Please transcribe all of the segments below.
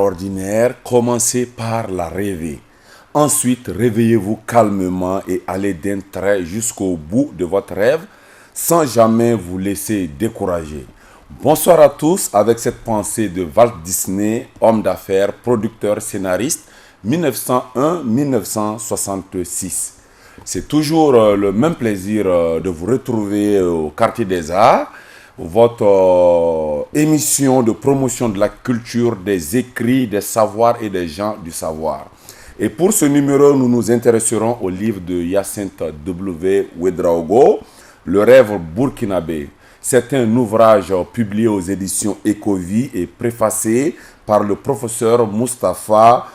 ordinaire, commencez par la rêver. Ensuite, réveillez-vous calmement et allez d'un trait jusqu'au bout de votre rêve sans jamais vous laisser décourager. Bonsoir à tous avec cette pensée de Walt Disney, homme d'affaires, producteur, scénariste, 1901-1966. C'est toujours le même plaisir de vous retrouver au Quartier des Arts, votre émission de promotion de la culture, des écrits, des savoirs et des gens du savoir. Et pour ce numéro, nous nous intéresserons au livre de Hyacinthe W. Ouedraogo, Le rêve burkinabé. C'est un ouvrage publié aux éditions Ecovie et préfacé par le professeur Moustapha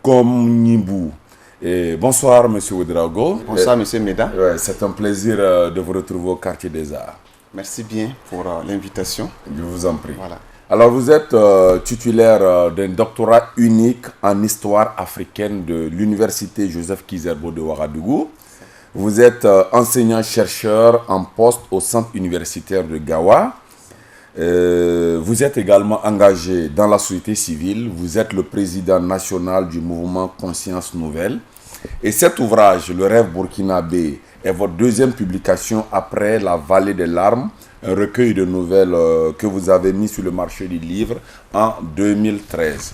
Gomnibou. Bonsoir, M. Ouedraogo. Bonsoir, M. Meda. C'est un plaisir de vous retrouver au Quartier des Arts. Merci bien pour l'invitation. Je vous en prie. Voilà. Alors, vous êtes titulaire d'un doctorat unique en histoire africaine de l'Université Joseph Kizerbo de Ouagadougou. Vous êtes enseignant-chercheur en poste au centre universitaire de Gawa. Vous êtes également engagé dans la société civile. Vous êtes le président national du mouvement Conscience Nouvelle. Et cet ouvrage, Le rêve burkinabé, est votre deuxième publication après La Vallée des larmes, un recueil de nouvelles que vous avez mis sur le marché du livre en 2013.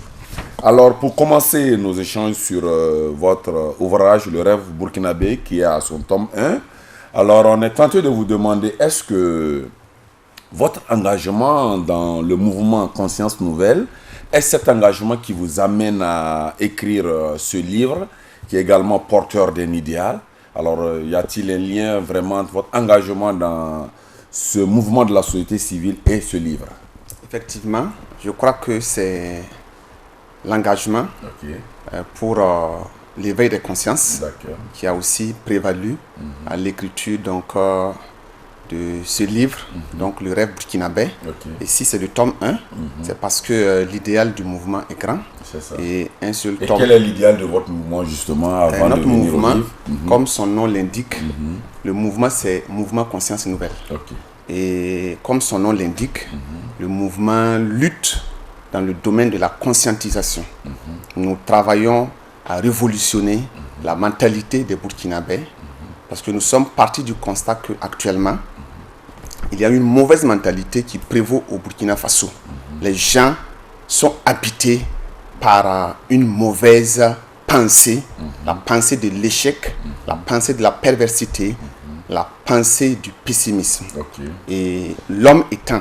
Alors, pour commencer nos échanges sur votre ouvrage, Le rêve burkinabé, qui est à son tome 1, alors on est tenté de vous demander, est-ce que votre engagement dans le mouvement Conscience Nouvelle est cet engagement qui vous amène à écrire ce livre, qui est également porteur d'un idéal? Alors, y a-t-il un lien vraiment entre votre engagement dans ce mouvement de la société civile et ce livre? Effectivement, je crois que c'est l'engagement pour l'éveil des consciences qui a aussi prévalu à l'écriture de ce livre, donc Le rêve burkinabé. Et si c'est le tome 1, c'est parce que l'idéal du mouvement est grand. Et un seul tome. Et quel est l'idéal de votre mouvement justement avant notre de venir mouvement, au livre? comme son nom l'indique, le mouvement c'est Mouvement Conscience Nouvelle. Et comme son nom l'indique, le mouvement lutte dans le domaine de la conscientisation. Nous travaillons à révolutionner la mentalité des Burkinabés parce que nous sommes partis du constat qu'actuellement, il y a une mauvaise mentalité qui prévaut au Burkina Faso. Les gens sont habités par une mauvaise pensée, la pensée de l'échec, la pensée de la perversité, la pensée du pessimisme. Et l'homme étant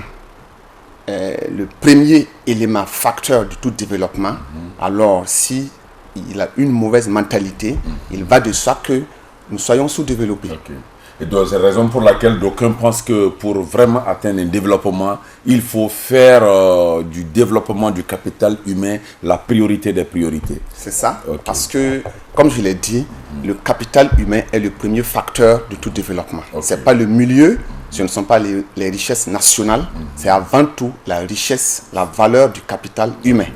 le premier élément facteur de tout développement, alors si il a une mauvaise mentalité, il va de soi que nous soyons sous-développés. Et donc, c'est la raison pour laquelle d'aucuns pensent que pour vraiment atteindre un développement, il faut faire du développement du capital humain la priorité des priorités. C'est ça, parce que, comme je l'ai dit, le capital humain est le premier facteur de tout développement. Ce n'est pas le milieu, ce ne sont pas les richesses nationales, c'est avant tout la richesse, la valeur du capital humain.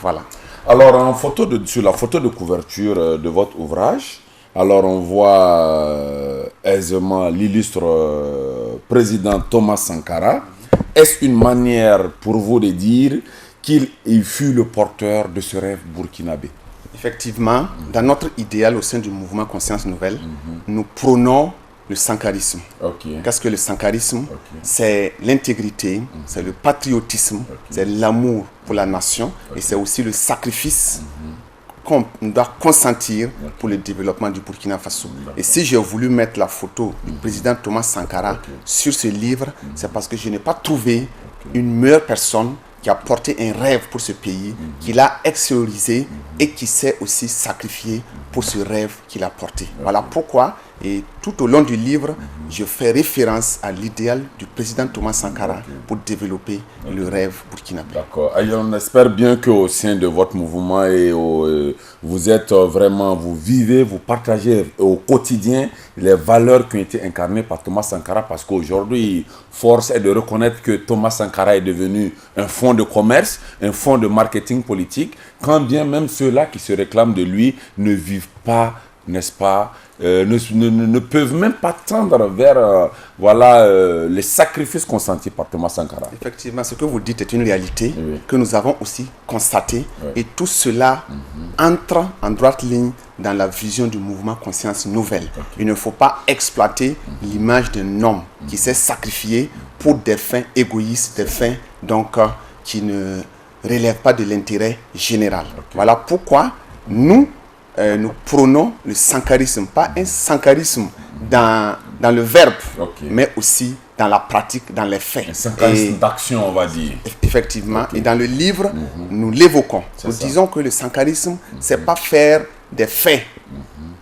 Voilà. Alors, sur la photo de couverture de votre ouvrage, alors on voit aisément l'illustre président Thomas Sankara. Est-ce une manière pour vous de dire qu'il fut le porteur de ce rêve burkinabé? Effectivement, dans notre idéal au sein du mouvement Conscience Nouvelle, nous prônons le sankarisme. Qu'est-ce que le sankarisme? C'est l'intégrité, c'est le patriotisme, c'est l'amour pour la nation et c'est aussi le sacrifice qu'on doit consentir pour le développement du Burkina Faso. Et si j'ai voulu mettre la photo du président Thomas Sankara sur ce livre, c'est parce que je n'ai pas trouvé une meilleure personne qui a porté un rêve pour ce pays, qui l'a extériorisé et qui s'est aussi sacrifié pour ce rêve qu'il a porté. Voilà pourquoi, et tout au long du livre, je fais référence à l'idéal du président Thomas Sankara pour développer le rêve burkinabé. D'accord. Et on espère bien qu'au sein de votre mouvement, vous êtes vraiment, vous vivez, vous partagez au quotidien les valeurs qui ont été incarnées par Thomas Sankara, parce qu'aujourd'hui, force est de reconnaître que Thomas Sankara est devenu un fonds de commerce, un fonds de marketing politique, quand bien même ceux-là qui se réclament de lui ne vivent pas n'est-ce pas, ne peuvent même pas tendre vers les sacrifices consentis par Thomas Sankara. Effectivement, ce que vous dites est une réalité que nous avons aussi constatée. Et tout cela entre en droite ligne dans la vision du mouvement Conscience Nouvelle. Il ne faut pas exploiter l'image d'un homme qui s'est sacrifié pour des fins égoïstes, des fins donc, qui ne relèvent pas de l'intérêt général. Voilà pourquoi nous prônons le sankarisme, pas un sankarisme dans le verbe, mais aussi dans la pratique, dans les faits. Un sankarisme d'action, on va dire. Effectivement. Et dans le livre, nous l'évoquons. Nous disons que le sankarisme, c'est pas faire des faits.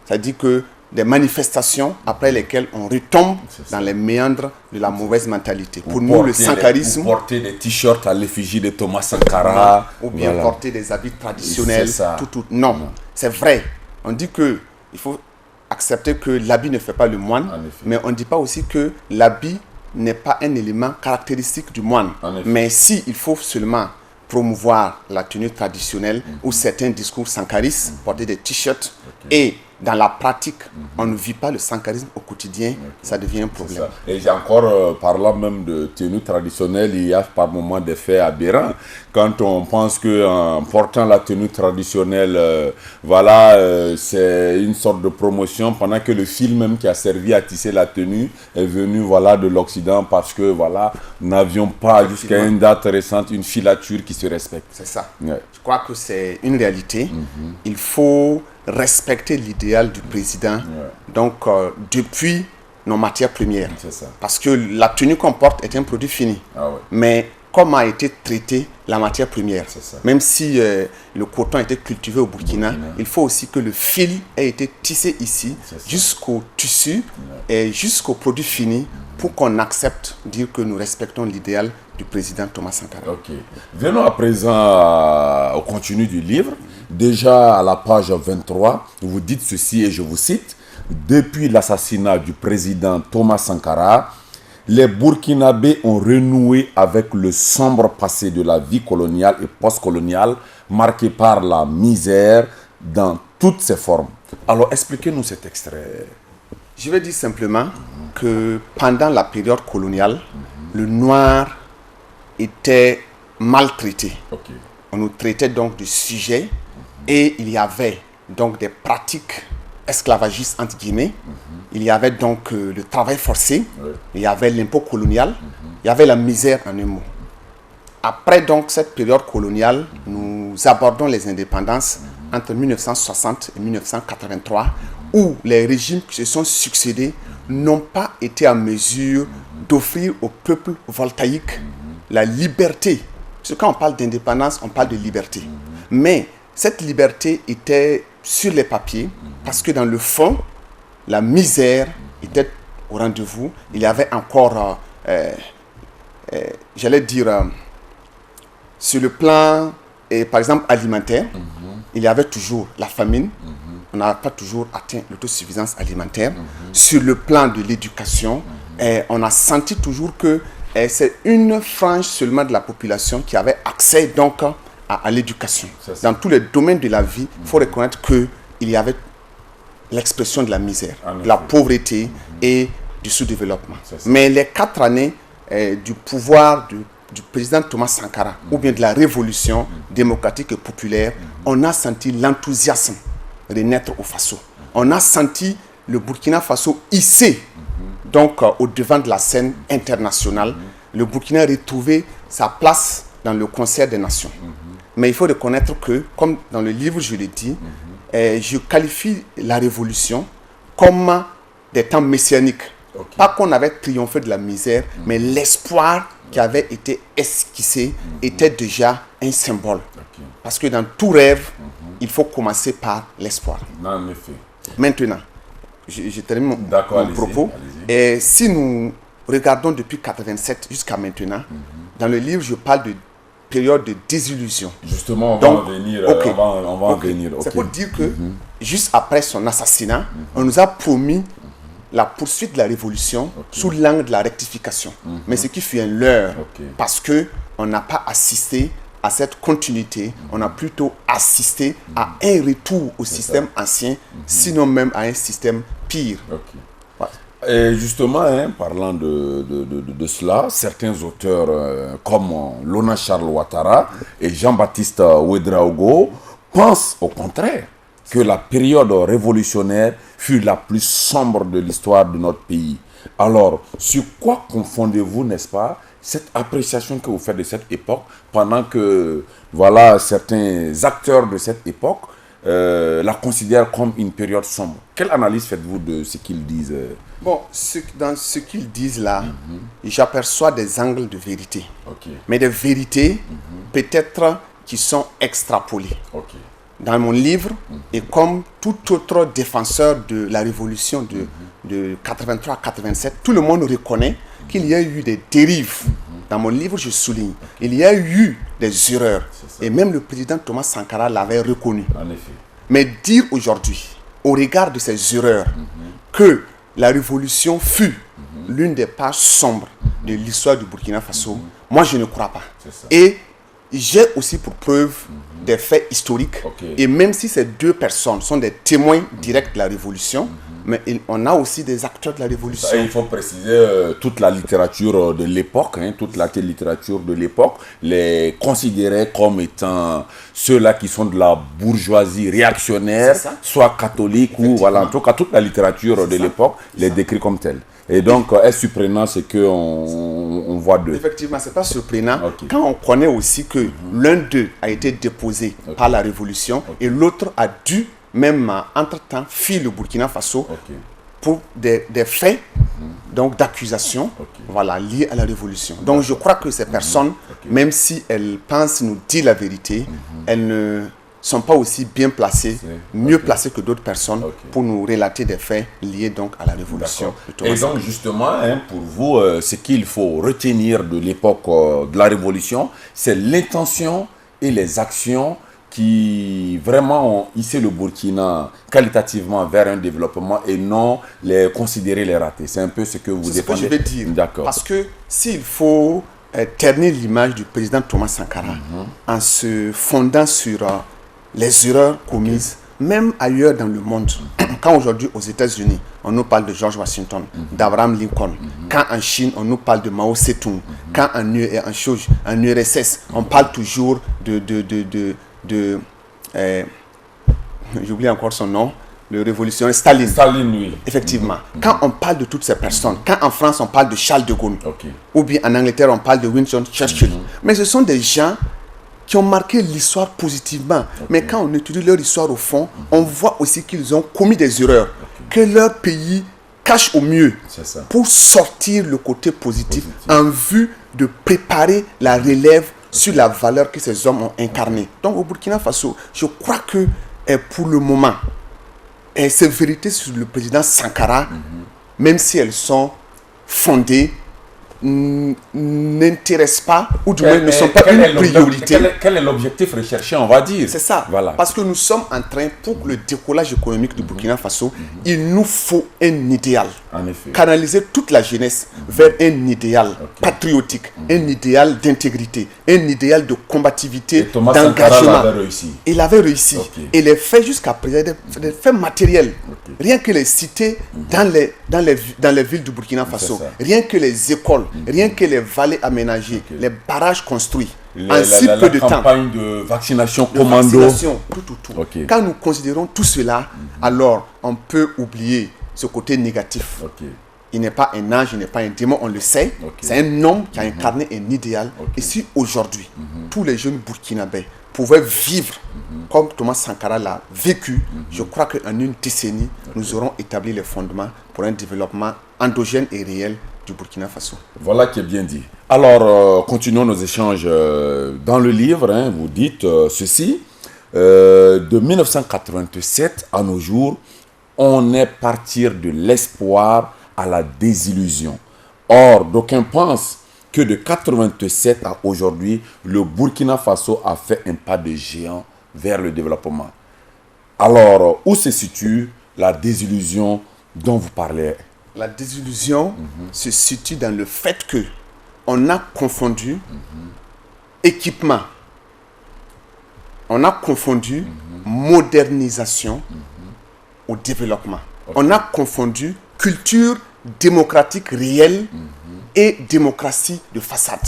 C'est-à-dire que des manifestations après lesquelles on retombe dans les méandres de la mauvaise mentalité. Pour nous, le sankarisme... porter des t-shirts à l'effigie de Thomas Sankara. Ou bien porter des habits traditionnels. Non, c'est vrai. On dit que il faut accepter que l'habit ne fait pas le moine, mais on ne dit pas aussi que l'habit n'est pas un élément caractéristique du moine. Mais si il faut seulement promouvoir la tenue traditionnelle ou certains discours sankaristes, porter des t-shirts et dans la pratique, on ne vit pas le sankarisme au quotidien, ça devient un problème. Et j'ai encore, parlant même de tenue traditionnelle, il y a par moments des faits aberrants. Quand on pense qu'en portant la tenue traditionnelle, c'est une sorte de promotion, pendant que le fil même qui a servi à tisser la tenue est venu de l'Occident parce que nous n'avions pas jusqu'à une date récente une filature qui se respecte. C'est ça. Je crois que c'est une réalité. Il faut respecter l'idéal du président, donc depuis nos matières premières. Parce que la tenue qu'on porte est un produit fini. Mais comment a été traitée la matière première? Même si le coton a été cultivé au Burkina, il faut aussi que le fil ait été tissé ici, jusqu'au tissu et jusqu'au produit fini, pour qu'on accepte de dire que nous respectons l'idéal du président Thomas Sankara. Venons à présent au contenu du livre. Déjà à la page 23, vous dites ceci et je vous cite: depuis l'assassinat du président Thomas Sankara, les Burkinabés ont renoué avec le sombre passé de la vie coloniale et post-coloniale, marqué par la misère dans toutes ses formes. Alors expliquez-nous cet extrait. Je vais dire simplement que pendant la période coloniale, le noir était maltraité. On nous traitait donc de sujets et il y avait donc des pratiques esclavagistes entre guillemets. Il y avait donc le travail forcé, il y avait l'impôt colonial, il y avait la misère en un mot. Après donc cette période coloniale, nous abordons les indépendances entre 1960 et 1983, où les régimes qui se sont succédés n'ont pas été en mesure d'offrir au peuple voltaïque la liberté. Parce que quand on parle d'indépendance, on parle de liberté. Mais cette liberté était sur les papiers, parce que dans le fond, la misère était au rendez-vous. Il y avait encore, j'allais dire, sur le plan, par exemple, alimentaire, il y avait toujours la famine. On n'a pas toujours atteint l'autosuffisance alimentaire. Sur le plan de l'éducation, on a senti toujours que c'est une frange seulement de la population qui avait accès donc à l'éducation. Dans tous les domaines de la vie, il faut reconnaître qu'il y avait l'expression de la misère, de la pauvreté et du sous-développement. Mais les 4 années du pouvoir du président Thomas Sankara, ou bien de la révolution démocratique et populaire, on a senti l'enthousiasme renaître au Faso. On a senti le Burkina Faso hissé donc au devant de la scène internationale. Le Burkina a retrouvé sa place dans le concert des nations. Mais il faut reconnaître que, comme dans le livre je l'ai dit, je qualifie la révolution comme des temps messianiques. Pas qu'on avait triomphé de la misère, mais l'espoir qui avait été esquissé était déjà un symbole. Parce que dans tout rêve, il faut commencer par l'espoir. En effet. Maintenant, je termine mon propos. Et si nous regardons depuis 1987 jusqu'à maintenant, dans le livre, je parle de période de désillusion. Justement, on va en venir. On va en venir. C'est pour dire que, juste après son assassinat, on nous a promis la poursuite de la révolution sous l'angle de la rectification. Mais ce qui fut un leurre, parce qu'on n'a pas assisté à cette continuité, on a plutôt assisté à un retour au système ancien, sinon même à un système pire. Et justement, parlant de cela, certains auteurs comme Lona Charles Ouattara et Jean-Baptiste Ouedraogo pensent au contraire que la période révolutionnaire fut la plus sombre de l'histoire de notre pays. Alors, sur quoi confondez-vous, n'est-ce pas, cette appréciation que vous faites de cette époque, pendant que, voilà, certains acteurs de cette époque la considèrent comme une période sombre? Quelle analyse faites-vous de ce qu'ils disent? Bon, dans ce qu'ils disent là, j'aperçois des angles de vérité. Mais des vérités, peut-être, qui sont extrapolées. Dans mon livre, et comme tout autre défenseur de la révolution de 83 à 87, tout le monde reconnaît qu'il y a eu des dérives. Dans mon livre, je souligne, il y a eu des erreurs. Et même le président Thomas Sankara l'avait reconnu. En effet. Mais dire aujourd'hui, au regard de ces erreurs, que la révolution fut l'une des pages sombres de l'histoire du Burkina Faso, moi je ne crois pas. Et j'ai aussi pour preuve des faits historiques. Et même si ces deux personnes sont des témoins directs de la révolution, mais on a aussi des acteurs de la révolution. Il faut préciser, toute la littérature de l'époque, toute la littérature de l'époque, les considérait comme étant ceux-là qui sont de la bourgeoisie réactionnaire, soit catholique ou voilà, en tout cas toute la littérature de l'époque les décrit comme tels. Et donc, est-ce surprenant ce qu'on voit d'eux? Effectivement, ce n'est pas surprenant. Quand on connaît aussi que l'un d'eux a été déposé par la révolution et l'autre a dû, même entre-temps, fuir le Burkina Faso pour des faits donc d'accusation voilà, liés à la révolution. Donc, je crois que ces personnes, même si elles pensent nous dire la vérité, elles ne sont pas aussi bien placées, mieux placées que d'autres personnes pour nous relater des faits liés donc à la révolution. Et donc justement, pour vous, ce qu'il faut retenir de l'époque de la révolution, c'est l'intention et les actions qui vraiment ont hissé le Burkina qualitativement vers un développement et non les considérer les ratés. C'est un peu ce que vous défendez. C'est ce que je vais dire. Parce que s'il faut ternir l'image du président Thomas Sankara en se fondant sur les erreurs commises, même ailleurs dans le monde. Quand aujourd'hui aux États-Unis, on nous parle de George Washington, d'Abraham Lincoln. Quand en Chine, on nous parle de Mao Zedong. Quand en URSS, on parle toujours j'oublie encore son nom, le révolutionnaire Staline. Staline, oui. Effectivement. Quand on parle de toutes ces personnes, quand en France, on parle de Charles de Gaulle, ou bien en Angleterre, on parle de Winston Churchill. Mais ce sont des gens qui ont marqué l'histoire positivement. Mais quand on étudie leur histoire au fond, on voit aussi qu'ils ont commis des erreurs que leur pays cache au mieux pour sortir le côté positif en vue de préparer la relève sur la valeur que ces hommes ont incarnée. Donc au Burkina Faso, je crois que pour le moment, ces vérités sur le président Sankara, même si elles sont fondées, n'intéressent pas, ou du moins ne sont pas une priorité. Quel est l'objectif recherché, on va dire? C'est ça. Voilà. Parce que nous sommes en train, pour le décollage économique du Burkina Faso, il nous faut un idéal. En effet. Canaliser toute la jeunesse vers un idéal patriotique, un idéal d'intégrité, un idéal de combativité, d'engagement. Il avait réussi. Et les faits jusqu'à présent, des faits matériels. Rien que les cités dans les villes du Burkina Faso, rien que les écoles, rien que les vallées aménagées, les barrages construits, en si peu de temps. La campagne de vaccination commando. Tout. Quand nous considérons tout cela, alors on peut oublier ce côté négatif. Il n'est pas un ange, il n'est pas un démon, on le sait. C'est un homme qui a incarné un idéal. Et si aujourd'hui, tous les jeunes burkinabés pouvaient vivre comme Thomas Sankara l'a vécu, je crois qu'en une décennie, nous aurons établi les fondements pour un développement endogène et réel du Burkina Faso. Voilà qui est bien dit. Alors, continuons nos échanges dans le livre. Vous dites ceci. De 1987 à nos jours, on est parti de l'espoir à la désillusion. Or, d'aucuns pensent que de 1987 à aujourd'hui, le Burkina Faso a fait un pas de géant vers le développement. Alors, où se situe la désillusion dont vous parlez? La désillusion se situe dans le fait que on a confondu équipement On a confondu modernisation au développement. On a confondu culture démocratique réelle et démocratie de façade.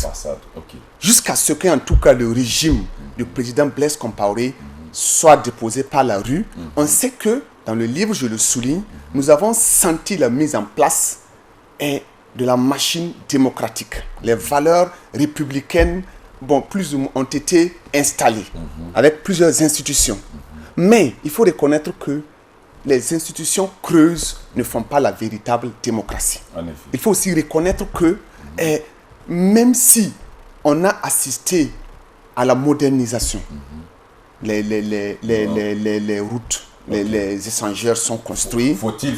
Jusqu'à ce qu'en tout cas le régime du président Blaise Compaoré soit déposé par la rue. On sait que, dans le livre, je le souligne, nous avons senti la mise en place de la machine démocratique. Les valeurs républicaines, plus ou moins, ont été installées avec plusieurs institutions. Mais il faut reconnaître que les institutions creuses ne font pas la véritable démocratie. Il faut aussi reconnaître que même si on a assisté à la modernisation, les routes, les échangeurs sont construits. Faut-il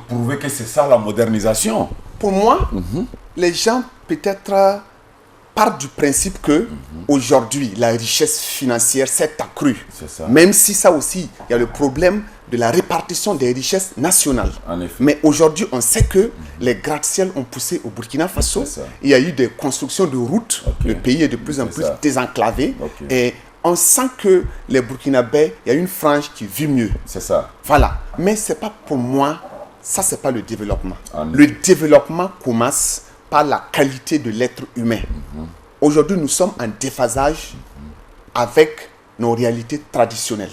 prouver que c'est ça la modernisation? Pour moi, les gens peut-être partent du principe que aujourd'hui la richesse financière s'est accrue. Même si ça aussi, il y a le problème de la répartition des richesses nationales. Mais aujourd'hui, on sait que les gratte-ciel ont poussé au Burkina Faso. Il y a eu des constructions de routes. Le pays est de plus en plus désenclavé. Et on sent que les Burkinabés, il y a une frange qui vit mieux. C'est ça. Voilà. Mais c'est pas pour moi, ça c'est pas le développement. Le développement commence par la qualité de l'être humain. Aujourd'hui, nous sommes en déphasage avec nos réalités traditionnelles.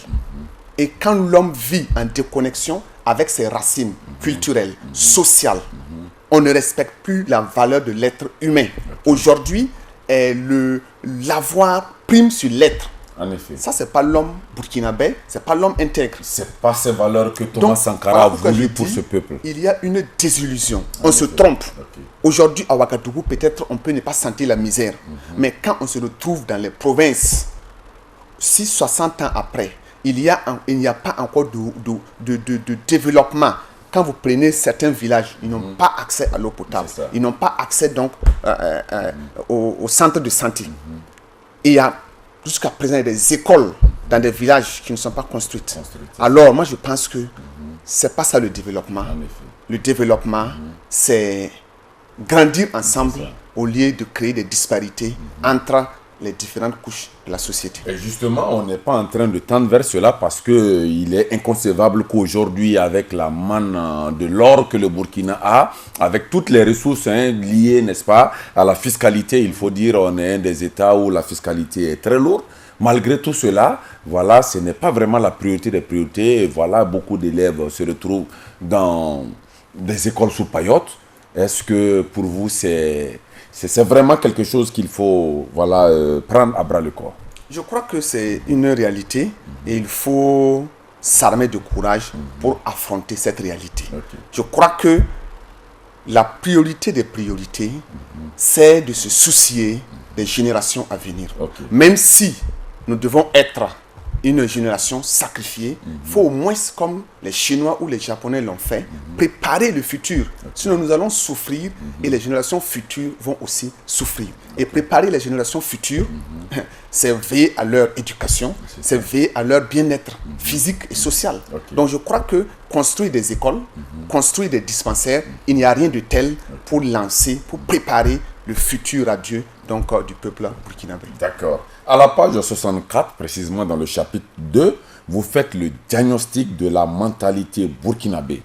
Et quand l'homme vit en déconnexion avec ses racines culturelles, sociales, on ne respecte plus la valeur de l'être humain. Aujourd'hui, l'avoir prime sur l'être. En effet. Ça, c'est pas l'homme burkinabé, c'est pas l'homme intègre. C'est pas ces valeurs que Thomas Sankara a voulu pour ce peuple. Il y a une désillusion. On se trompe. Aujourd'hui, à Ouagadougou, peut-être on peut ne pas sentir la misère. Mais quand on se retrouve dans les provinces, 60 ans après, il n'y a pas encore de développement. Quand vous prenez certains villages, ils n'ont pas accès à l'eau potable. Ils n'ont pas accès donc au centre de santé. Et il y a jusqu'à présent des écoles dans des villages qui ne sont pas construites. Alors moi je pense que c'est pas ça le développement. Le développement, c'est grandir ensemble au lieu de créer des disparités entre les différentes couches de la société. Et justement, on n'est pas en train de tendre vers cela parce qu'il est inconcevable qu'aujourd'hui, avec la manne de l'or que le Burkina a, avec toutes les ressources liées, n'est-ce pas, à la fiscalité, il faut dire, on est un des États où la fiscalité est très lourde. Malgré tout cela, voilà, ce n'est pas vraiment la priorité des priorités. Et voilà, beaucoup d'élèves se retrouvent dans des écoles sous paillotte. Est-ce que pour vous, c'est vraiment quelque chose qu'il faut prendre à bras le corps? Je crois que c'est une réalité et il faut s'armer de courage pour affronter cette réalité. Je crois que la priorité des priorités, c'est de se soucier des générations à venir. Même si nous devons être une génération sacrifiée, il faut au moins, comme les Chinois ou les Japonais l'ont fait, préparer le futur. Sinon, nous allons souffrir et les générations futures vont aussi souffrir. Et préparer les générations futures, c'est veiller à leur éducation, c'est veiller à leur bien-être physique et social. Donc, je crois que construire des écoles, construire des dispensaires, il n'y a rien de tel pour lancer, pour préparer le futur adieu donc, du peuple burkinabé. D'accord. À la page 64, précisément dans le chapitre 2, vous faites le diagnostic de la mentalité burkinabé.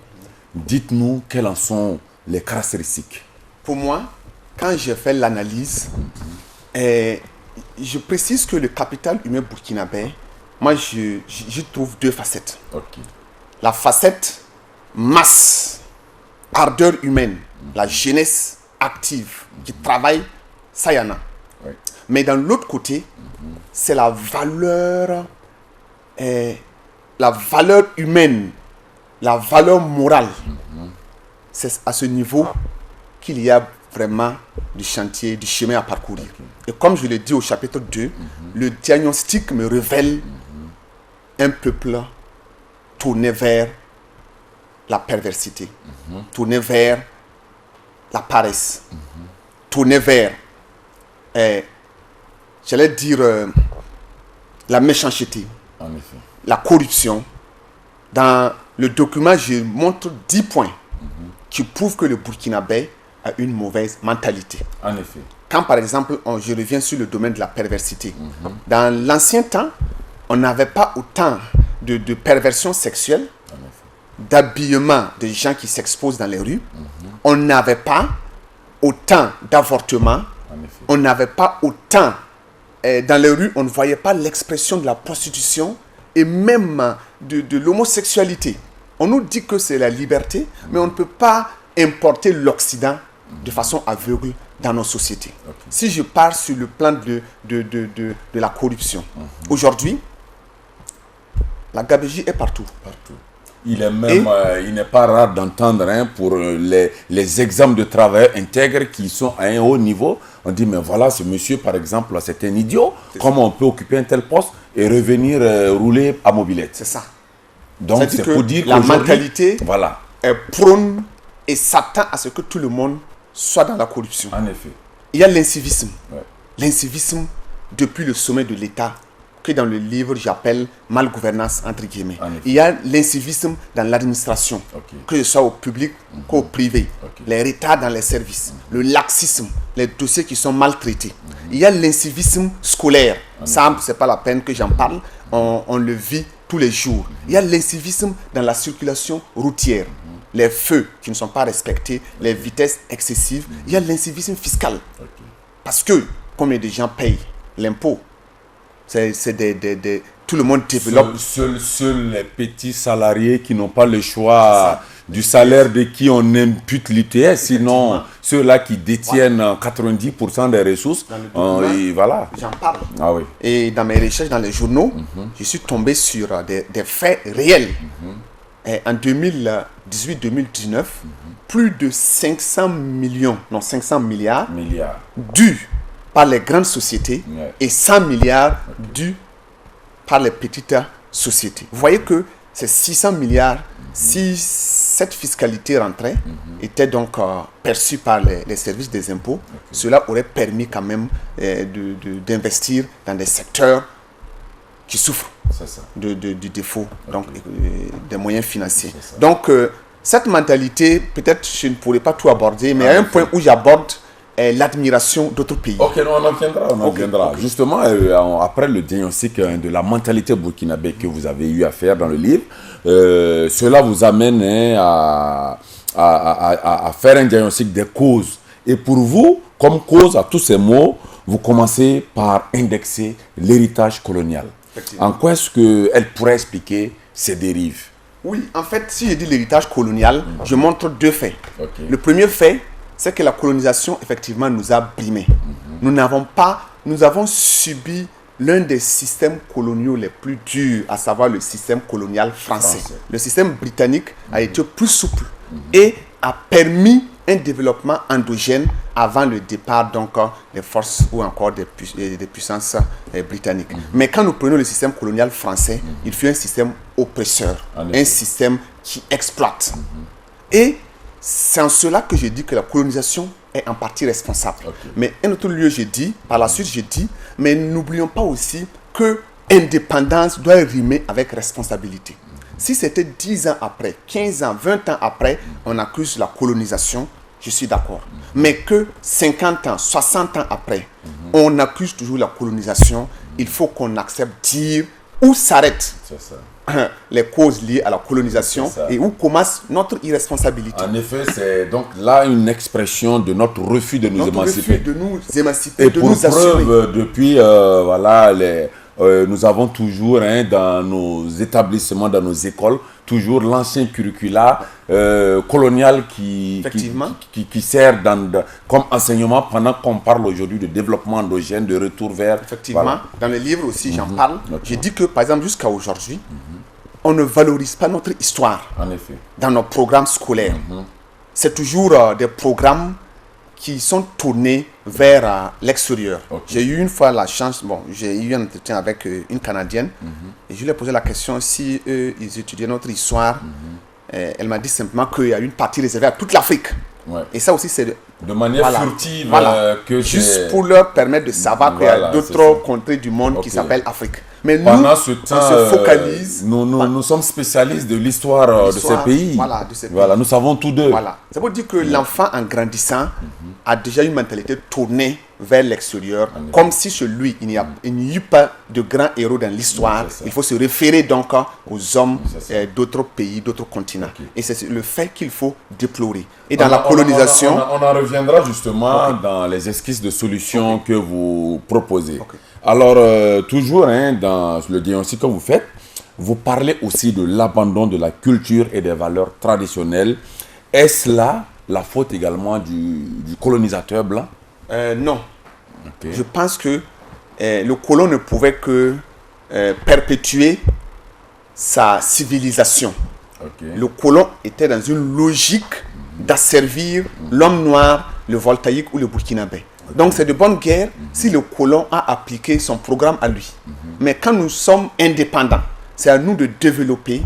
Dites-nous quelles en sont les caractéristiques. Pour moi, quand j'ai fait l'analyse, je précise que le capital humain burkinabé, moi, j'y trouve deux facettes. La facette masse, ardeur humaine, la jeunesse active qui travaille, ça y en a. Mais dans l'autre côté, c'est la valeur humaine, la valeur morale. C'est à ce niveau qu'il y a vraiment du chantier, du chemin à parcourir. Et comme je l'ai dit au chapitre 2, le diagnostic me révèle un peuple tourné vers la perversité, tourné vers la paresse, tourné vers, j'allais dire, la méchanceté, la corruption. Dans le document, je montre 10 points qui prouvent que le Burkinabé a une mauvaise mentalité. En effet. Quand par exemple, je reviens sur le domaine de la perversité. Dans l'ancien temps, on n'avait pas autant de perversion sexuelle, d'habillement de gens qui s'exposent dans les rues. On n'avait pas autant d'avortements. On n'avait pas autant... dans les rues, on ne voyait pas l'expression de la prostitution et même de l'homosexualité. On nous dit que c'est la liberté, mais on ne peut pas importer l'Occident de façon aveugle dans nos sociétés. Si je pars sur le plan de la corruption, aujourd'hui, la gabegie est partout. Il est même, il n'est pas rare d'entendre pour les exemples de travailleurs intègres qui sont à un haut niveau. On dit, mais voilà, ce monsieur, par exemple, c'est un idiot. Comment on peut occuper un tel poste et revenir rouler à mobilette? C'est ça. Donc, c'est pour dire que la mentalité voilà, prône et s'attend à ce que tout le monde soit dans la corruption. En effet. Il y a l'incivisme. Ouais. L'incivisme depuis le sommet de l'État, que dans le livre j'appelle malgouvernance entre guillemets. Il y a l'incivisme dans l'administration, que ce soit au public qu'au privé, les retards dans les services, le laxisme, les dossiers qui sont maltraités. Il y a l'incivisme scolaire, ça c'est pas la peine que j'en parle, on le vit tous les jours. Il y a l'incivisme dans la circulation routière, les feux qui ne sont pas respectés, les vitesses excessives. Il y a l'incivisme fiscal, parce que combien de gens payent l'impôt? Tout le monde développe. Seuls les petits salariés qui n'ont pas le choix du salaire de qui on impute l'ITS, sinon ceux-là qui détiennent 90% des ressources, et voilà. J'en parle. Ah oui. Et dans mes recherches dans les journaux, je suis tombé sur des faits réels. Et en 2018-2019, plus de 500 milliards dus par les grandes sociétés et 100 milliards dus par les petites sociétés. Vous voyez que ces 600 milliards, si cette fiscalité rentrait, était donc perçue par les services des impôts, cela aurait permis quand même d'investir dans des secteurs qui souffrent du défaut donc, des moyens financiers. Donc, cette mentalité, peut-être je ne pourrais pas tout aborder, mais il y a un point où j'aborde l'admiration d'autres pays. Ok, non, on en viendra. Justement, après le diagnostic de la mentalité burkinabé que vous avez eu à faire dans le livre, cela vous amène à faire un diagnostic des causes. Et pour vous, comme cause à tous ces maux, vous commencez par indexer l'héritage colonial. En quoi est-ce qu'elle pourrait expliquer ces dérives? Oui, en fait, si je dis l'héritage colonial, je montre deux faits. Le premier fait, c'est que la colonisation, effectivement, nous a brimés. Nous avons subi l'un des systèmes coloniaux les plus durs, à savoir le système colonial français. Le système britannique a été plus souple et a permis un développement endogène avant le départ donc des forces ou encore des puissances britanniques. Mais quand nous prenons le système colonial français, il fut un système oppresseur, un système qui exploite. Et c'est en cela que je dis que la colonisation est en partie responsable. Mais un autre lieu, par la suite, je dis, mais n'oublions pas aussi que indépendance doit rimer avec responsabilité. Si c'était 10 ans après, 15 ans, 20 ans après, on accuse la colonisation, je suis d'accord. Mais que 50 ans, 60 ans après, on accuse toujours la colonisation, il faut qu'on accepte dire où s'arrête les causes liées à la colonisation et où commence notre irresponsabilité. En effet, c'est donc là une expression de notre refus de nous émanciper. Et pour preuve, depuis, nous avons toujours dans nos établissements, dans nos écoles, toujours l'ancien curricula colonial qui sert comme enseignement pendant qu'on parle aujourd'hui de développement endogène, de retour vers... Effectivement, dans le livre aussi, j'en parle. J'ai dit que, par exemple, jusqu'à aujourd'hui, on ne valorise pas notre histoire dans nos programmes scolaires. C'est toujours des programmes qui sont tournés vers l'extérieur. J'ai eu une fois la chance, j'ai eu un entretien avec une Canadienne et je lui ai posé la question si eux, ils étudiaient notre histoire. Elle m'a dit simplement qu'il y a une partie réservée à toute l'Afrique. Et ça aussi, c'est de manière furtive. Juste pour leur permettre de savoir qu'il y a d'autres contrées du monde qui s'appellent Afrique. Mais nous, pendant ce temps, on se focalise. Nous sommes spécialistes de l'histoire de ces pays. Voilà, nous savons tous deux. Ça veut dire que l'enfant, en grandissant, a déjà une mentalité tournée vers l'extérieur, comme si chez lui, il n'y a eu pas de grands héros dans l'histoire. Il faut se référer donc aux hommes d'autres pays, d'autres continents. Et c'est le fait qu'il faut déplorer. Et dans la colonisation... On en reviendra justement dans les esquisses de solutions que vous proposez. Alors, toujours dans le diagnostic que vous faites, vous parlez aussi de l'abandon de la culture et des valeurs traditionnelles. Est-ce là la faute également du colonisateur blanc? Non. Je pense que le colon ne pouvait que perpétuer sa civilisation. Le colon était dans une logique d'asservir l'homme noir, le voltaïque ou le burkinabé. Donc c'est de bonne guerre si le colon a appliqué son programme à lui. Mais quand nous sommes indépendants, c'est à nous de développer,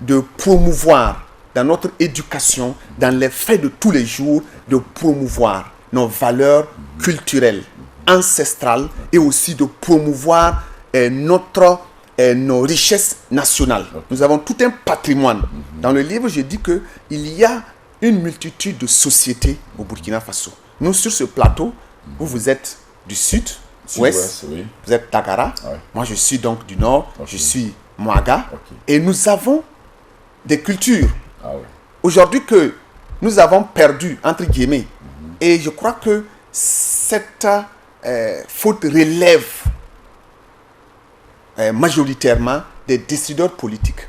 de promouvoir dans notre éducation, dans les faits de tous les jours, de promouvoir nos valeurs culturelles, ancestrales et aussi de promouvoir nos richesses nationales. Nous avons tout un patrimoine. Dans le livre, je dis qu'il y a une multitude de sociétés au Burkina Faso. Nous, sur ce plateau, vous êtes du sud, ouest, vous êtes Tagara, moi je suis donc du nord, je suis Mouaga, et nous avons des cultures. Aujourd'hui que nous avons perdu, entre guillemets, et je crois que cette faute relève majoritairement des décideurs politiques.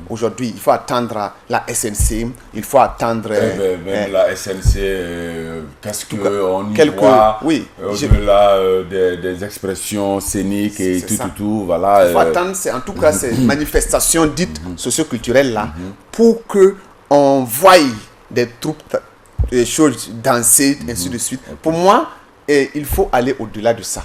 Aujourd'hui, il faut attendre la SNC, il faut attendre... même la SNC, qu'est-ce qu'on y voit au-delà des expressions scéniques et tout, voilà. Il faut attendre, en tout cas, ces manifestations dites socioculturelles-là, pour qu'on voie des troupes, des choses danser, ainsi de suite. Pour moi, il faut aller au-delà de ça.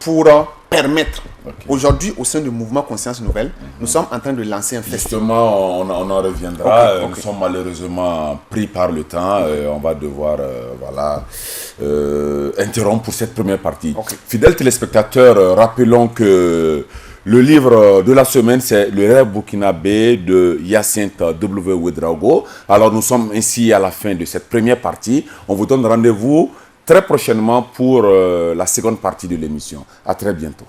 Pour permettre. Aujourd'hui, au sein du mouvement Conscience Nouvelle, nous sommes en train de lancer un festival. Justement, on en reviendra. Nous sommes malheureusement pris par le temps. On va devoir interrompre pour cette première partie. Fidèles téléspectateurs, rappelons que le livre de la semaine, c'est Le rêve burkinabé de Hyacinthe W. Ouedraogo. Alors, nous sommes ainsi à la fin de cette première partie. On vous donne rendez-vous très prochainement pour la seconde partie de l'émission. À très bientôt.